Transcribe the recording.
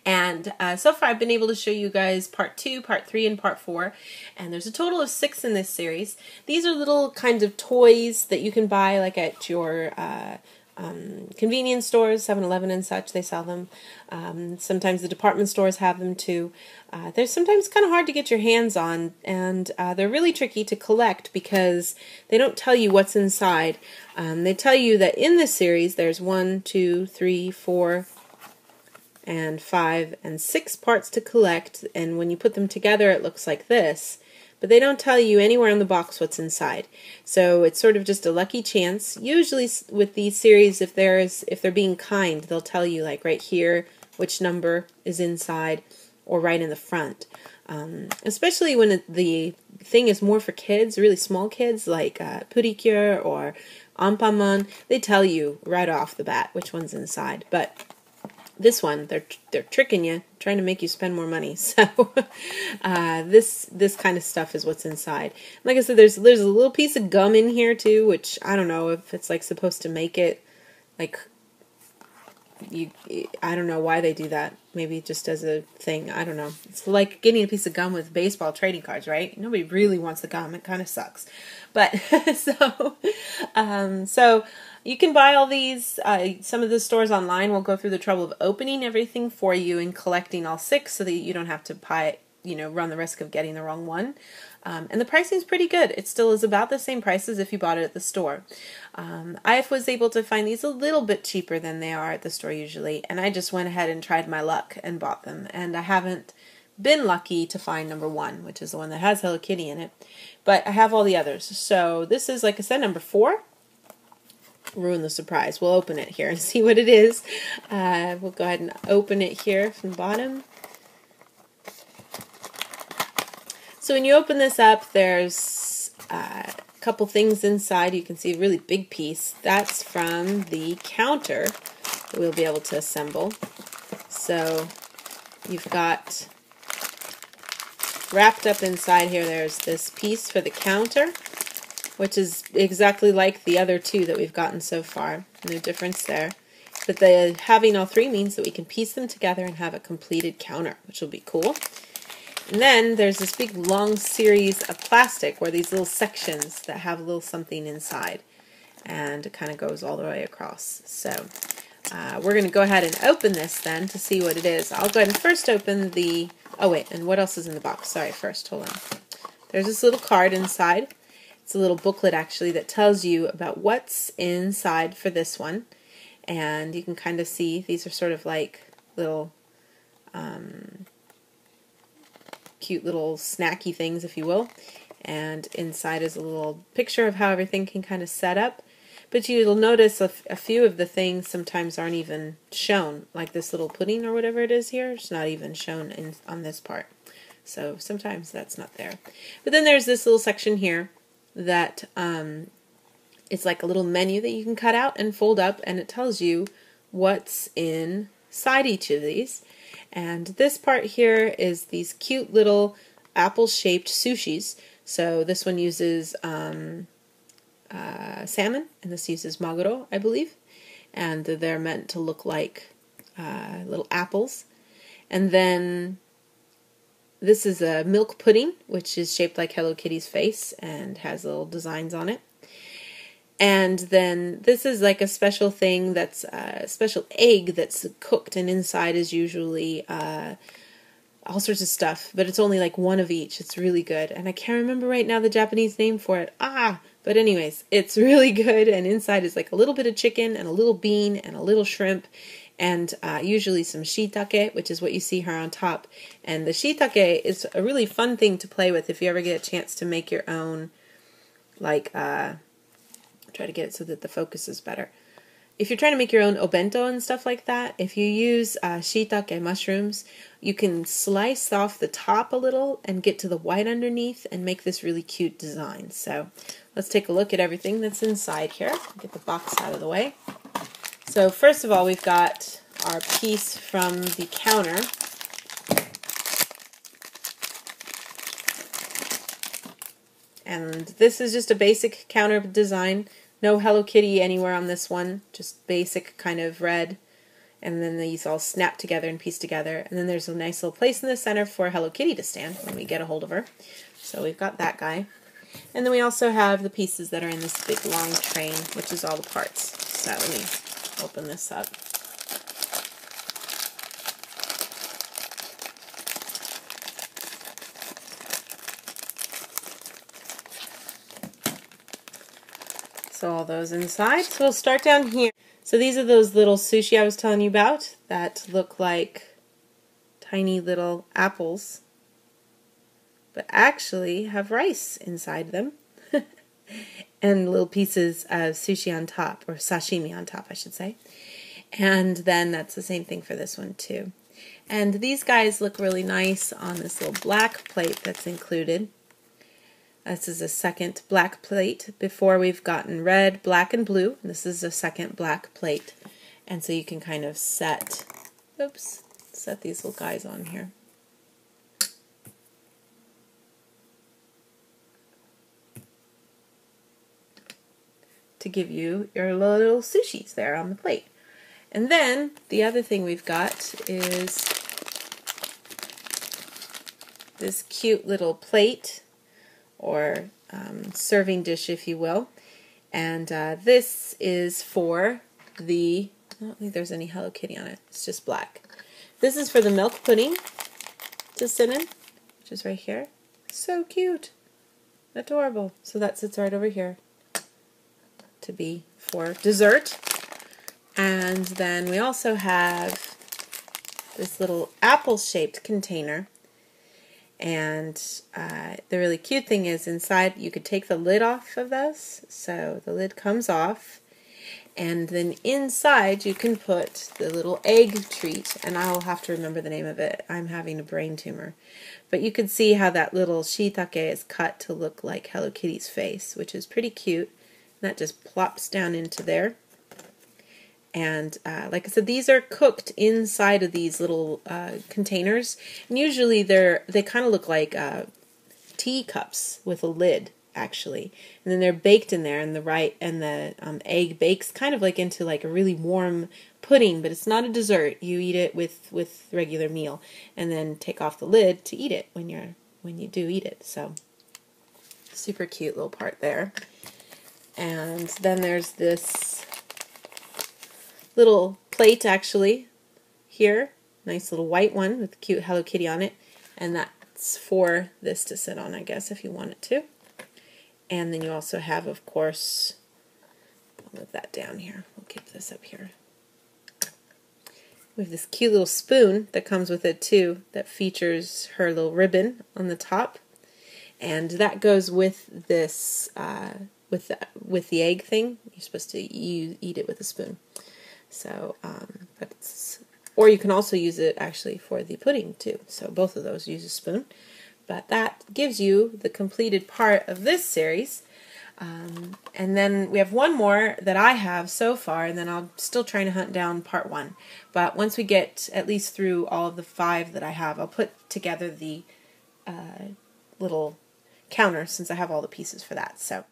And so far I've been able to show you guys part 2, part 3, and part 4. And there's a total of 6 in this series. These are little kinds of toys that you can buy like at your convenience stores, 7-Eleven and such. They sell them. Sometimes the department stores have them too. They're sometimes kind of hard to get your hands on, and they're really tricky to collect because they don't tell you what's inside. They tell you that in this series there's 1, 2, 3, 4, and 5 and 6 parts to collect, and when you put them together it looks like this, but they don't tell you anywhere in the box what's inside. So it's sort of just a lucky chance. Usually with these series, if they're being kind, they'll tell you like right here which number is inside, or right in the front. Especially when the thing is more for kids, really small kids, like Purikure or Ampaman, they tell you right off the bat which one's inside. But this one, they're tricking you, trying to make you spend more money. So this kind of stuff is what's inside. Like I said, there's a little piece of gum in here too, which I don't know if it's like supposed to make it like I don't know why they do that. Maybe just as a thing. I don't know. It's like getting a piece of gum with baseball trading cards, right? Nobody really wants the gum. It kind of sucks. But so you can buy all these. Some of the stores online will go through the trouble of opening everything for you and collecting all 6 so that you don't have to run the risk of getting the wrong one. And the pricing is pretty good. It still is about the same price as if you bought it at the store. I was able to find these a little bit cheaper than they are at the store usually, and I just went ahead and tried my luck and bought them. And I haven't been lucky to find number 1, which is the one that has Hello Kitty in it, but I have all the others. So this is, like I said, number 4. Ruin the surprise. We'll open it here and see what it is. We'll go ahead and open it here from the bottom. So when you open this up, there's a couple things inside. You can see a really big piece. That's from the counter that we'll be able to assemble. So you've got wrapped up inside here, there's this piece for the counter, which is exactly like the other 2 that we've gotten so far. No difference there. But having all 3 means that we can piece them together and have a completed counter, which will be cool. And then there's this big long series of plastic where these little sections that have a little something inside, and it kind of goes all the way across. So we're going to go ahead and open this then to see what it is. I'll go ahead and first open the... Oh wait, and what else is in the box? Sorry, first, hold on. There's this little card inside. It's a little booklet actually that tells you about what's inside for this one. And you can kind of see these are sort of like little... cute little snacky things, if you will, and inside is a little picture of how everything can kind of set up. But you'll notice a few of the things sometimes aren't even shown, like this little pudding or whatever it is here. It's not even shown on this part, so sometimes that's not there. But then there's this little section here that it's like a little menu that you can cut out and fold up, and it tells you what's inside each of these. And this part here is these cute little apple-shaped sushis. So this one uses salmon, and this uses maguro, I believe. And they're meant to look like little apples. And then this is a milk pudding, which is shaped like Hello Kitty's face and has little designs on it. And then this is like a special thing that's a special egg that's cooked, and inside is usually all sorts of stuff, but it's only like 1 of each. It's really good, and I can't remember right now the Japanese name for it. But anyways, it's really good, and inside is like a little bit of chicken and a little bean and a little shrimp, and usually some shiitake, which is what you see here on top. And the shiitake is a really fun thing to play with if you ever get a chance to make your own, like... try to get it so that the focus is better. If you're trying to make your own obento and stuff like that, if you use shiitake mushrooms, you can slice off the top a little and get to the white underneath and make this really cute design. So let's take a look at everything that's inside here. Get the box out of the way. So first of all, we've got our piece from the counter. And this is just a basic counter design. No Hello Kitty anywhere on this one. Just basic kind of red And then these all snap together and piece together. And then there's a nice little place in the center for Hello Kitty to stand when we get a hold of her. So we've got that guy. And then we also have the pieces that are in this big long train, which is all the parts. So let me open this up. So all those inside. So we'll start down here. So these are those little sushi I was telling you about that look like tiny little apples, but actually have rice inside them. And little pieces of sushi on top, or sashimi on top, I should say. And then that's the same thing for this one too. And these guys look really nice on this little black plate that's included. This is a second black plate. Before we've gotten red, black, and blue. This is a second black plate. And so you can kind of set these little guys on here. To give you your little sushis there on the plate. And then the other thing we've got is this cute little plate, or serving dish, if you will. And this is for the, I don't think there's any Hello Kitty on it, it's just black. This is for the milk pudding to sit in, which is right here. So cute. Adorable. So that sits right over here to be for dessert. And then we also have this little apple-shaped container. And the really cute thing is inside you could take the lid off of this. So the lid comes off. And then inside you can put the little egg treat. And I'll have to remember the name of it. I'm having a brain tumor. But you can see how that little shiitake is cut to look like Hello Kitty's face, which is pretty cute. That just plops down into there. And like I said, these are cooked inside of these little containers. And usually they kind of look like teacups with a lid, actually. And then they're baked in there, and the egg bakes kind of like into like a really warm pudding, but it's not a dessert. You eat it with regular meal, and then take off the lid to eat it when you do eat it. So super cute little part there. And then there's this little plate, actually, here. Nice little white one with a cute Hello Kitty on it. And that's for this to sit on, I guess, if you want it to. And then you also have, of course, I'll move that down here. We'll keep this up here. We have this cute little spoon that comes with it, too, that features her little ribbon on the top. And that goes with this, with the egg thing. You're supposed to eat it with a spoon. So, or you can also use it actually for the pudding too. So both of those use a spoon. But that gives you the completed part of this series. And then we have one more that I have so far, and then I'm still trying to hunt down part 1. But once we get at least through all of the 5 that I have, I'll put together the little counter, since I have all the pieces for that. So